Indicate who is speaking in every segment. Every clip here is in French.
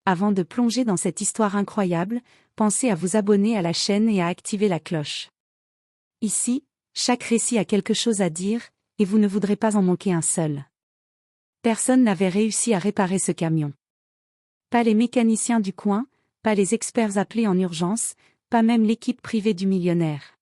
Speaker 1: Avant de plonger dans cette histoire incroyable, pensez à vous abonner à la chaîne et à activer la cloche. Ici, chaque récit a quelque chose à dire, et vous ne voudrez pas en manquer un seul. Personne n'avait réussi à réparer ce camion. Pas les mécaniciens du coin, pas les experts appelés en urgence, pas même l'équipe privée du millionnaire.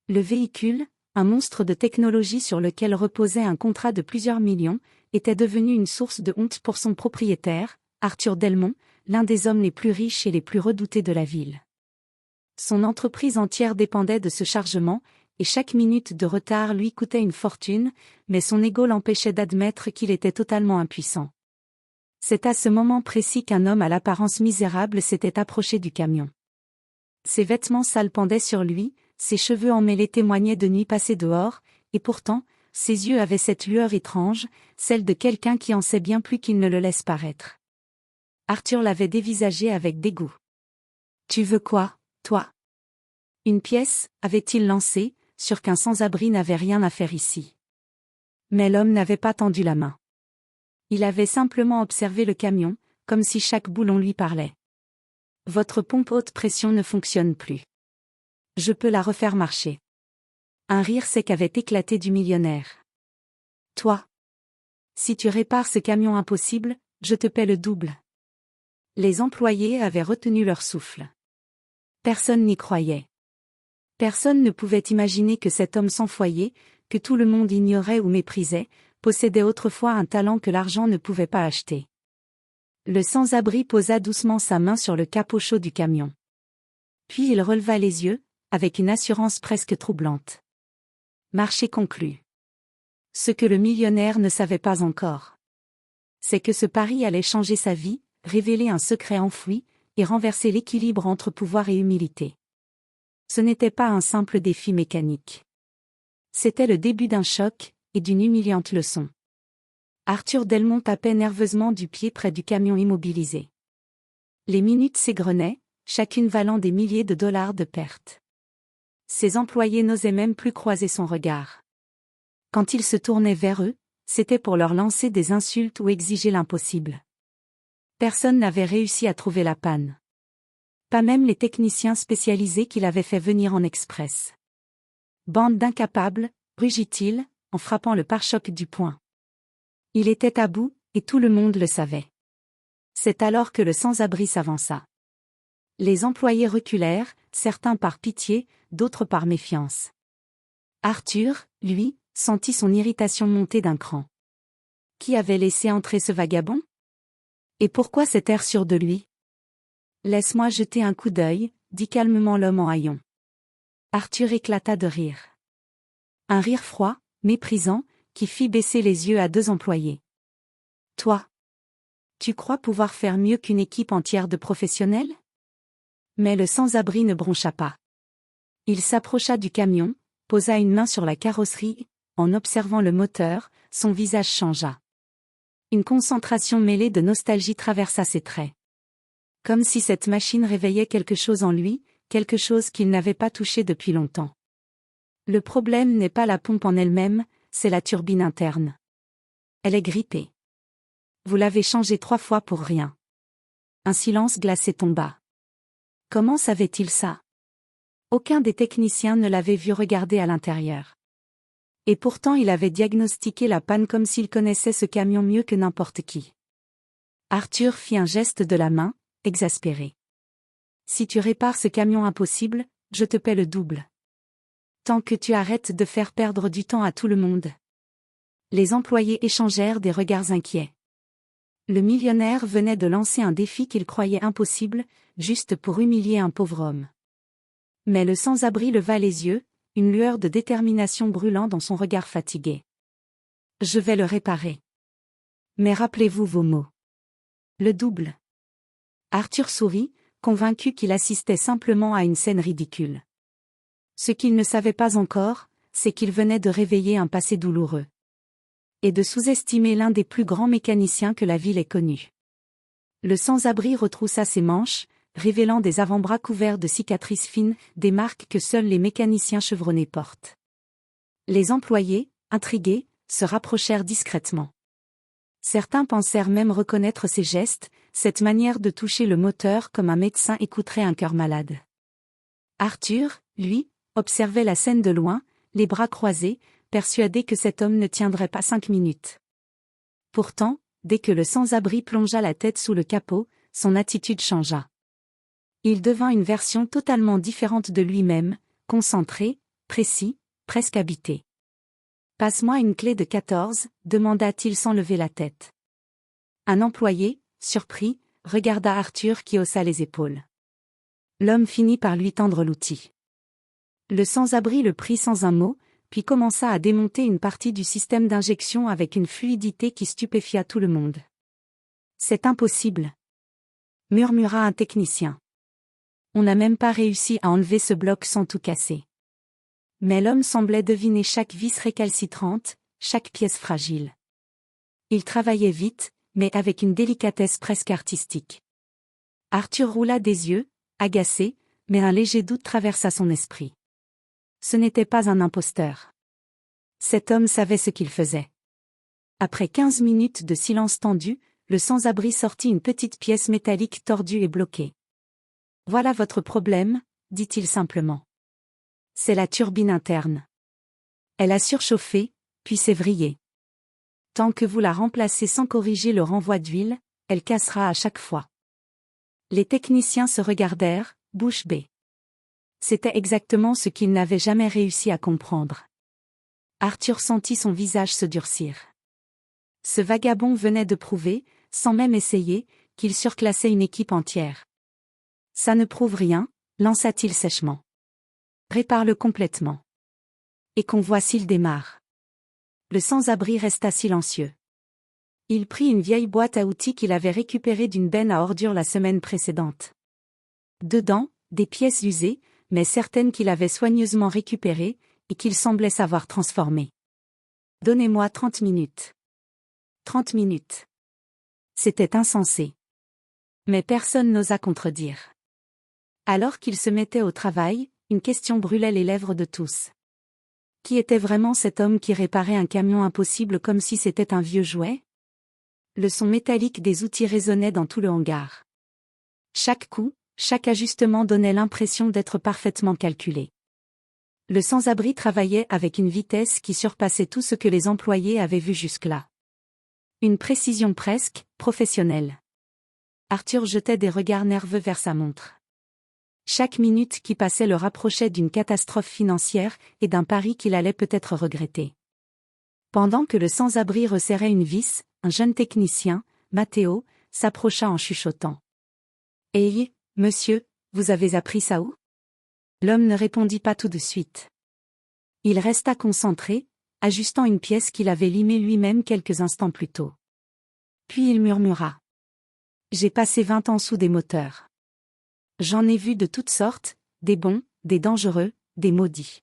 Speaker 1: Le véhicule, un monstre de technologie sur lequel reposait un contrat de plusieurs millions, était devenu une source de honte pour son propriétaire, Arthur Delmont, l'un des hommes les plus riches et les plus redoutés de la ville. Son entreprise entière dépendait de ce chargement, et chaque minute de retard lui coûtait une fortune, mais son ego l'empêchait d'admettre qu'il était totalement impuissant. C'est à ce moment précis qu'un homme à l'apparence misérable s'était approché du camion. Ses vêtements sales pendaient sur lui, ses cheveux emmêlés témoignaient de nuits passées dehors, et pourtant, ses yeux avaient cette lueur étrange, celle de quelqu'un qui en sait bien plus qu'il ne le laisse paraître. Arthur l'avait dévisagé avec dégoût. « Tu veux quoi, toi ?» Une pièce, avait-il lancé, sûr qu'un sans-abri n'avait rien à faire ici. Mais l'homme n'avait pas tendu la main. Il avait simplement observé le camion, comme si chaque boulon lui parlait. « Votre pompe haute pression ne fonctionne plus. Je peux la refaire marcher. » Un rire sec avait éclaté du millionnaire. « Toi. Si tu répares ce camion impossible, je te paie le double. » Les employés avaient retenu leur souffle. Personne n'y croyait. Personne ne pouvait imaginer que cet homme sans foyer, que tout le monde ignorait ou méprisait, possédait autrefois un talent que l'argent ne pouvait pas acheter. Le sans-abri posa doucement sa main sur le capot chaud du camion. Puis il releva les yeux, avec une assurance presque troublante. Marché conclu. Ce que le millionnaire ne savait pas encore, c'est que ce pari allait changer sa vie, révéler un secret enfoui, et renverser l'équilibre entre pouvoir et humilité. Ce n'était pas un simple défi mécanique. C'était le début d'un choc, et d'une humiliante leçon. Arthur Delmont tapait nerveusement du pied près du camion immobilisé. Les minutes s'égrenaient, chacune valant des milliers de dollars de pertes. Ses employés n'osaient même plus croiser son regard. Quand il se tournait vers eux, c'était pour leur lancer des insultes ou exiger l'impossible. Personne n'avait réussi à trouver la panne. Pas même les techniciens spécialisés qu'il avait fait venir en express. Bande d'incapables, rugit-il, en frappant le pare-choc du poing. Il était à bout, et tout le monde le savait. C'est alors que le sans-abri s'avança. Les employés reculèrent, certains par pitié, d'autres par méfiance. Arthur, lui, sentit son irritation monter d'un cran. Qui avait laissé entrer ce vagabond ? Et pourquoi cet air sûr de lui ? Laisse-moi jeter un coup d'œil, dit calmement l'homme en haillons. Arthur éclata de rire. Un rire froid, méprisant, qui fit baisser les yeux à deux employés. Toi, tu crois pouvoir faire mieux qu'une équipe entière de professionnels ? Mais le sans-abri ne broncha pas. Il s'approcha du camion, posa une main sur la carrosserie, en observant le moteur, son visage changea. Une concentration mêlée de nostalgie traversa ses traits. Comme si cette machine réveillait quelque chose en lui, quelque chose qu'il n'avait pas touché depuis longtemps. Le problème n'est pas la pompe en elle-même, c'est la turbine interne. Elle est grippée. Vous l'avez changée 3 fois pour rien. Un silence glacé tomba. Comment savait-il ça ? Aucun des techniciens ne l'avait vu regarder à l'intérieur. Et pourtant il avait diagnostiqué la panne comme s'il connaissait ce camion mieux que n'importe qui. Arthur fit un geste de la main, exaspéré. Si tu répares ce camion impossible, je te paie le double. Tant que tu arrêtes de faire perdre du temps à tout le monde. Les employés échangèrent des regards inquiets. Le millionnaire venait de lancer un défi qu'il croyait impossible, juste pour humilier un pauvre homme. Mais le sans-abri leva les yeux, une lueur de détermination brûlant dans son regard fatigué. Je vais le réparer. Mais rappelez-vous vos mots. Le double. Arthur sourit, convaincu qu'il assistait simplement à une scène ridicule. Ce qu'il ne savait pas encore, c'est qu'il venait de réveiller un passé douloureux. Et de sous-estimer l'un des plus grands mécaniciens que la ville ait connu. Le sans-abri retroussa ses manches, révélant des avant-bras couverts de cicatrices fines, des marques que seuls les mécaniciens chevronnés portent. Les employés, intrigués, se rapprochèrent discrètement. Certains pensèrent même reconnaître ces gestes, cette manière de toucher le moteur comme un médecin écouterait un cœur malade. Arthur, lui, observait la scène de loin, les bras croisés, persuadé que cet homme ne tiendrait pas 5 minutes. Pourtant, dès que le sans-abri plongea la tête sous le capot, son attitude changea. Il devint une version totalement différente de lui-même, concentré, précis, presque habité. « Passe-moi une clé de 14, demanda-t-il sans lever la tête. Un employé, surpris, regarda Arthur qui haussa les épaules. L'homme finit par lui tendre l'outil. Le sans-abri le prit sans un mot, puis commença à démonter une partie du système d'injection avec une fluidité qui stupéfia tout le monde. « C'est impossible !» murmura un technicien. « On n'a même pas réussi à enlever ce bloc sans tout casser. » Mais l'homme semblait deviner chaque vis récalcitrante, chaque pièce fragile. Il travaillait vite, mais avec une délicatesse presque artistique. Arthur roula des yeux, agacé, mais un léger doute traversa son esprit. Ce n'était pas un imposteur. Cet homme savait ce qu'il faisait. Après 15 minutes de silence tendu, le sans-abri sortit une petite pièce métallique tordue et bloquée. « Voilà votre problème, dit-il simplement. C'est la turbine interne. Elle a surchauffé, puis s'est vrillée. Tant que vous la remplacez sans corriger le renvoi d'huile, elle cassera à chaque fois. » Les techniciens se regardèrent, bouche bée. C'était exactement ce qu'ils n'avaient jamais réussi à comprendre. Arthur sentit son visage se durcir. Ce vagabond venait de prouver, sans même essayer, qu'il surclassait une équipe entière. « Ça ne prouve rien, lança-t-il sèchement. Répare-le complètement. Et qu'on voit s'il démarre. » Le sans-abri resta silencieux. Il prit une vieille boîte à outils qu'il avait récupérée d'une benne à ordures la semaine précédente. Dedans, des pièces usées, mais certaines qu'il avait soigneusement récupérées, et qu'il semblait savoir transformer. « Donnez-moi 30 minutes. » 30 minutes. C'était insensé. Mais personne n'osa contredire. Alors qu'il se mettait au travail, une question brûlait les lèvres de tous. Qui était vraiment cet homme qui réparait un camion impossible comme si c'était un vieux jouet? Le son métallique des outils résonnait dans tout le hangar. Chaque coup, chaque ajustement donnait l'impression d'être parfaitement calculé. Le sans-abri travaillait avec une vitesse qui surpassait tout ce que les employés avaient vu jusque-là. Une précision presque professionnelle. Arthur jetait des regards nerveux vers sa montre. Chaque minute qui passait le rapprochait d'une catastrophe financière et d'un pari qu'il allait peut-être regretter. Pendant que le sans-abri resserrait une vis, un jeune technicien, Matteo, s'approcha en chuchotant. « Hey, monsieur, vous avez appris ça où ?» L'homme ne répondit pas tout de suite. Il resta concentré, ajustant une pièce qu'il avait limée lui-même quelques instants plus tôt. Puis il murmura. « J'ai passé 20 ans sous des moteurs. J'en ai vu de toutes sortes, des bons, des dangereux, des maudits. »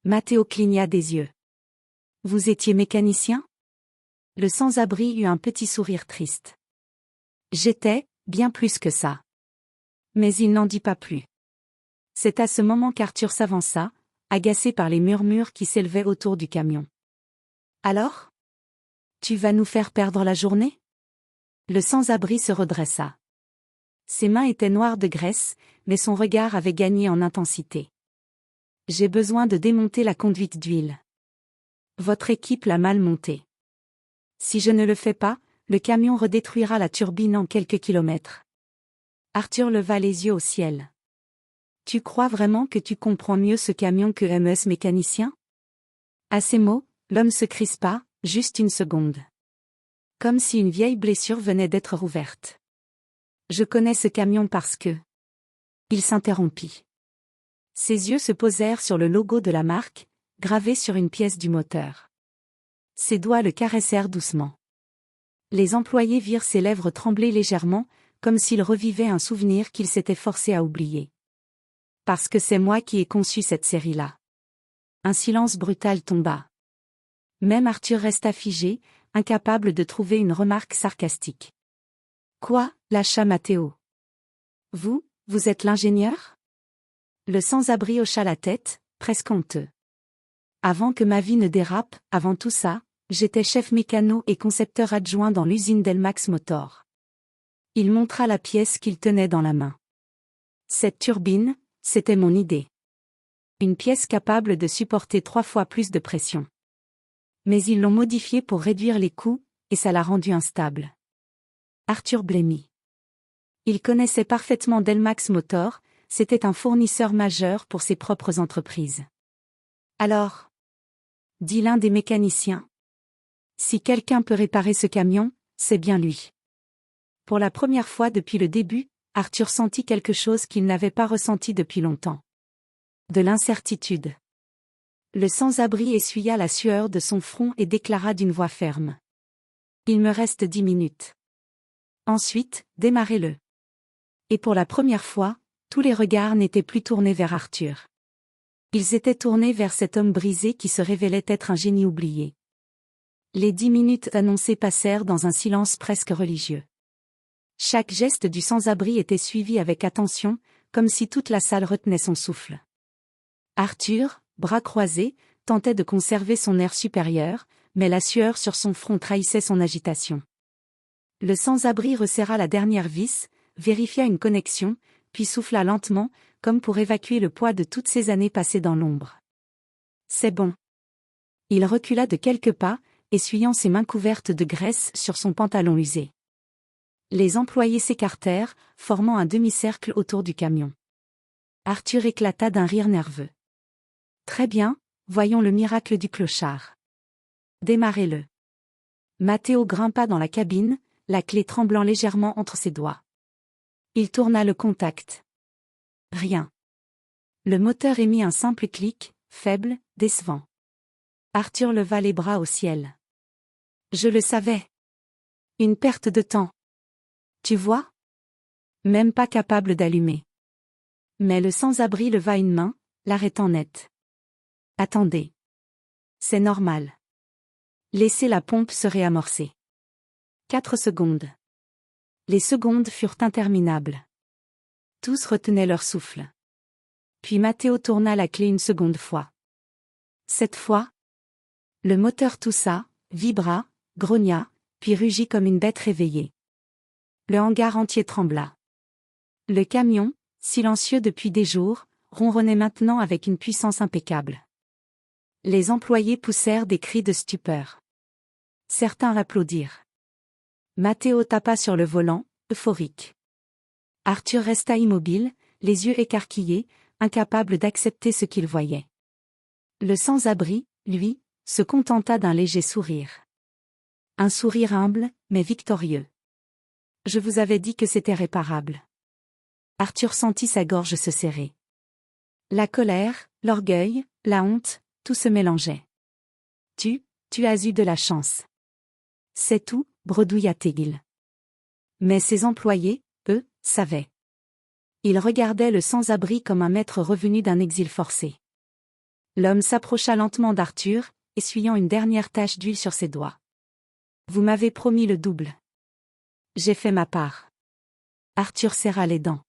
Speaker 1: Matteo cligna des yeux. « Vous étiez mécanicien ?» Le sans-abri eut un petit sourire triste. « J'étais, bien plus que ça. » Mais il n'en dit pas plus. C'est à ce moment qu'Arthur s'avança, agacé par les murmures qui s'élevaient autour du camion. « Alors ? Tu vas nous faire perdre la journée ?» Le sans-abri se redressa. Ses mains étaient noires de graisse, mais son regard avait gagné en intensité. « J'ai besoin de démonter la conduite d'huile. Votre équipe l'a mal montée. Si je ne le fais pas, le camion redétruira la turbine en quelques kilomètres. » Arthur leva les yeux au ciel. « Tu crois vraiment que tu comprends mieux ce camion que MS mécanicien ?» À ces mots, l'homme se crispa, juste une seconde. Comme si une vieille blessure venait d'être rouverte. « Je connais ce camion parce que... » Il s'interrompit. Ses yeux se posèrent sur le logo de la marque, gravé sur une pièce du moteur. Ses doigts le caressèrent doucement. Les employés virent ses lèvres trembler légèrement, comme s'il revivait un souvenir qu'il s'était forcé à oublier. « Parce que c'est moi qui ai conçu cette série-là. » Un silence brutal tomba. Même Arthur resta figé, incapable de trouver une remarque sarcastique. « Quoi ?» lâcha Matteo. « Vous êtes l'ingénieur ?» Le sans-abri hocha la tête, presque honteux. « Avant que ma vie ne dérape, avant tout ça, j'étais chef mécano et concepteur adjoint dans l'usine d'Elmax Motor. Il montra la pièce qu'il tenait dans la main. Cette turbine, c'était mon idée. Une pièce capable de supporter 3 fois plus de pression. Mais ils l'ont modifiée pour réduire les coûts, et ça l'a rendue instable. Arthur blêmit. Il connaissait parfaitement Delmax Motor, c'était un fournisseur majeur pour ses propres entreprises. Alors, dit l'un des mécaniciens. Si quelqu'un peut réparer ce camion, c'est bien lui. Pour la première fois depuis le début, Arthur sentit quelque chose qu'il n'avait pas ressenti depuis longtemps. De l'incertitude. Le sans-abri essuya la sueur de son front et déclara d'une voix ferme. Il me reste 10 minutes. Ensuite, démarrez-le. Et pour la première fois, tous les regards n'étaient plus tournés vers Arthur. Ils étaient tournés vers cet homme brisé qui se révélait être un génie oublié. Les 10 minutes annoncées passèrent dans un silence presque religieux. Chaque geste du sans-abri était suivi avec attention, comme si toute la salle retenait son souffle. Arthur, bras croisés, tentait de conserver son air supérieur, mais la sueur sur son front trahissait son agitation. Le sans-abri resserra la dernière vis, vérifia une connexion, puis souffla lentement, comme pour évacuer le poids de toutes ces années passées dans l'ombre. C'est bon. Il recula de quelques pas, essuyant ses mains couvertes de graisse sur son pantalon usé. Les employés s'écartèrent, formant un demi-cercle autour du camion. Arthur éclata d'un rire nerveux. Très bien, voyons le miracle du clochard. Démarrez-le. Matteo grimpa dans la cabine, la clé tremblant légèrement entre ses doigts. Il tourna le contact. Rien. Le moteur émit un simple clic, faible, décevant. Arthur leva les bras au ciel. Je le savais. Une perte de temps. Tu vois? Même pas capable d'allumer. Mais le sans-abri leva une main, l'arrêtant net. Attendez. C'est normal. Laissez la pompe se réamorcer. 4 secondes. Les secondes furent interminables. Tous retenaient leur souffle. Puis Matteo tourna la clé une seconde fois. Cette fois, le moteur toussa, vibra, grogna, puis rugit comme une bête réveillée. Le hangar entier trembla. Le camion, silencieux depuis des jours, ronronnait maintenant avec une puissance impeccable. Les employés poussèrent des cris de stupeur. Certains applaudirent. Matteo tapa sur le volant, euphorique. Arthur resta immobile, les yeux écarquillés, incapable d'accepter ce qu'il voyait. Le sans-abri, lui, se contenta d'un léger sourire. Un sourire humble, mais victorieux. Je vous avais dit que c'était réparable. Arthur sentit sa gorge se serrer. La colère, l'orgueil, la honte, tout se mélangeait. Tu as eu de la chance. C'est tout, bredouilla-t-il. Mais ses employés, eux, savaient. Ils regardaient le sans-abri comme un maître revenu d'un exil forcé. L'homme s'approcha lentement d'Arthur, essuyant une dernière tache d'huile sur ses doigts. Vous m'avez promis le double. J'ai fait ma part. Arthur serra les dents.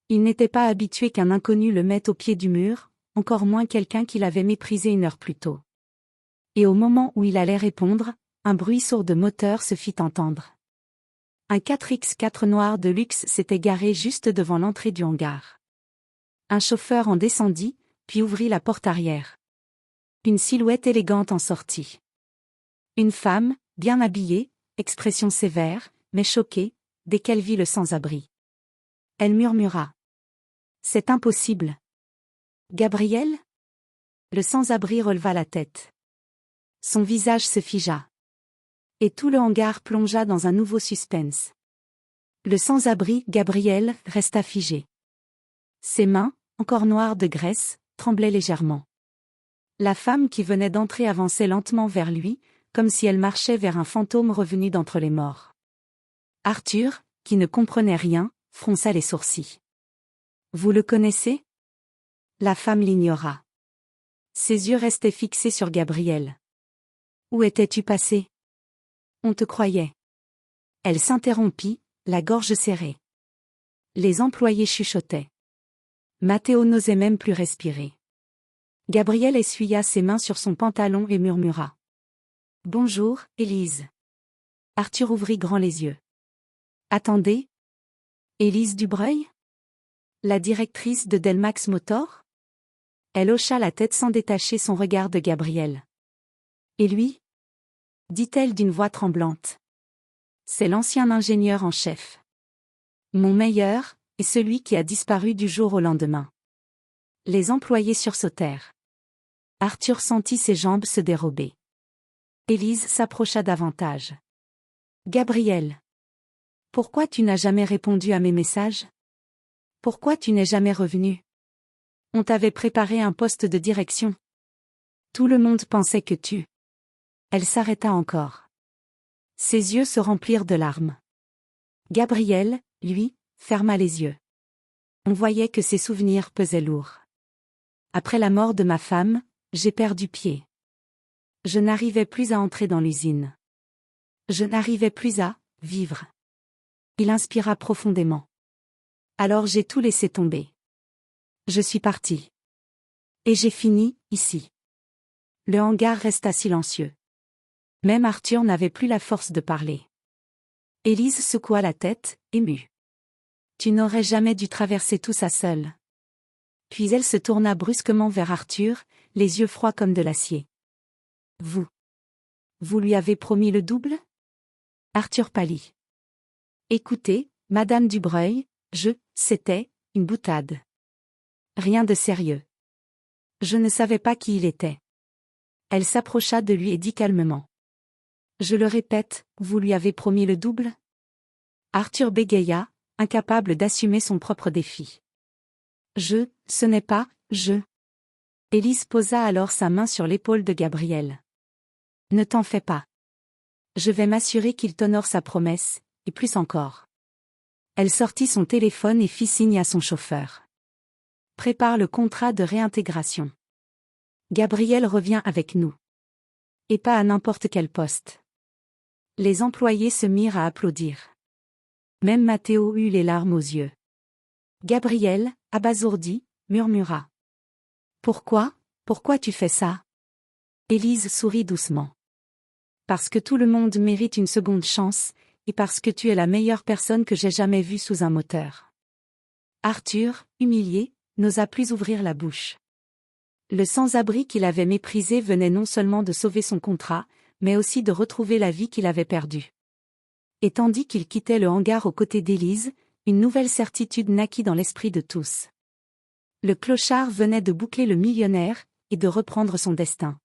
Speaker 1: Il n'était pas habitué qu'un inconnu le mette au pied du mur, encore moins quelqu'un qu'il avait méprisé une heure plus tôt. Et au moment où il allait répondre, un bruit sourd de moteur se fit entendre. Un 4x4 noir de luxe s'était garé juste devant l'entrée du hangar. Un chauffeur en descendit, puis ouvrit la porte arrière. Une silhouette élégante en sortit. Une femme, bien habillée, expression sévère, mais choquée, dès qu'elle vit le sans-abri. Elle murmura. C'est impossible. Gabriel? Le sans-abri releva la tête. Son visage se figea. Et tout le hangar plongea dans un nouveau suspense. Le sans-abri, Gabriel, resta figé. Ses mains, encore noires de graisse, tremblaient légèrement. La femme qui venait d'entrer avançait lentement vers lui, comme si elle marchait vers un fantôme revenu d'entre les morts. Arthur, qui ne comprenait rien, fronça les sourcils. Vous le connaissez? La femme l'ignora. Ses yeux restaient fixés sur Gabriel. Où étais-tu passé? On te croyait. Elle s'interrompit, la gorge serrée. Les employés chuchotaient. Matteo n'osait même plus respirer. Gabriel essuya ses mains sur son pantalon et murmura. Bonjour, Élise. Arthur ouvrit grand les yeux. Attendez. Élise Dubreuil? La directrice de Delmax Motor? Elle hocha la tête sans détacher son regard de Gabriel. Et lui? Dit-elle d'une voix tremblante. C'est l'ancien ingénieur en chef. Mon meilleur, et celui qui a disparu du jour au lendemain. Les employés sursautèrent. Arthur sentit ses jambes se dérober. Élise s'approcha davantage. Gabriel. Pourquoi tu n'as jamais répondu à mes messages? Pourquoi tu n'es jamais revenu? On t'avait préparé un poste de direction. Tout le monde pensait que tu... Elle s'arrêta encore. Ses yeux se remplirent de larmes. Gabriel, lui, ferma les yeux. On voyait que ses souvenirs pesaient lourd. Après la mort de ma femme, j'ai perdu pied. Je n'arrivais plus à entrer dans l'usine. Je n'arrivais plus à vivre. Il inspira profondément. Alors j'ai tout laissé tomber. Je suis parti. Et j'ai fini, ici. Le hangar resta silencieux. Même Arthur n'avait plus la force de parler. Élise secoua la tête, émue. Tu n'aurais jamais dû traverser tout ça seule. Puis elle se tourna brusquement vers Arthur, les yeux froids comme de l'acier. Vous lui avez promis le double? Arthur pâlit. Écoutez, Madame Dubreuil, c'était une boutade. Rien de sérieux. Je ne savais pas qui il était. Elle s'approcha de lui et dit calmement. Je le répète, vous lui avez promis le double? Arthur bégaya, incapable d'assumer son propre défi. Ce n'est pas, Élise posa alors sa main sur l'épaule de Gabriel. Ne t'en fais pas. Je vais m'assurer qu'il t'honore sa promesse, et plus encore. Elle sortit son téléphone et fit signe à son chauffeur. Prépare le contrat de réintégration. Gabriel revient avec nous. Et pas à n'importe quel poste. Les employés se mirent à applaudir. Même Matteo eut les larmes aux yeux. Gabriel, abasourdi, murmura. Pourquoi tu fais ça? Élise sourit doucement. Parce que tout le monde mérite une seconde chance, et parce que tu es la meilleure personne que j'ai jamais vue sous un moteur. Arthur, humilié, n'osa plus ouvrir la bouche. Le sans-abri qu'il avait méprisé venait non seulement de sauver son contrat, mais aussi de retrouver la vie qu'il avait perdue. Et tandis qu'il quittait le hangar aux côtés d'Élise, une nouvelle certitude naquit dans l'esprit de tous. Le clochard venait de boucler le millionnaire, et de reprendre son destin.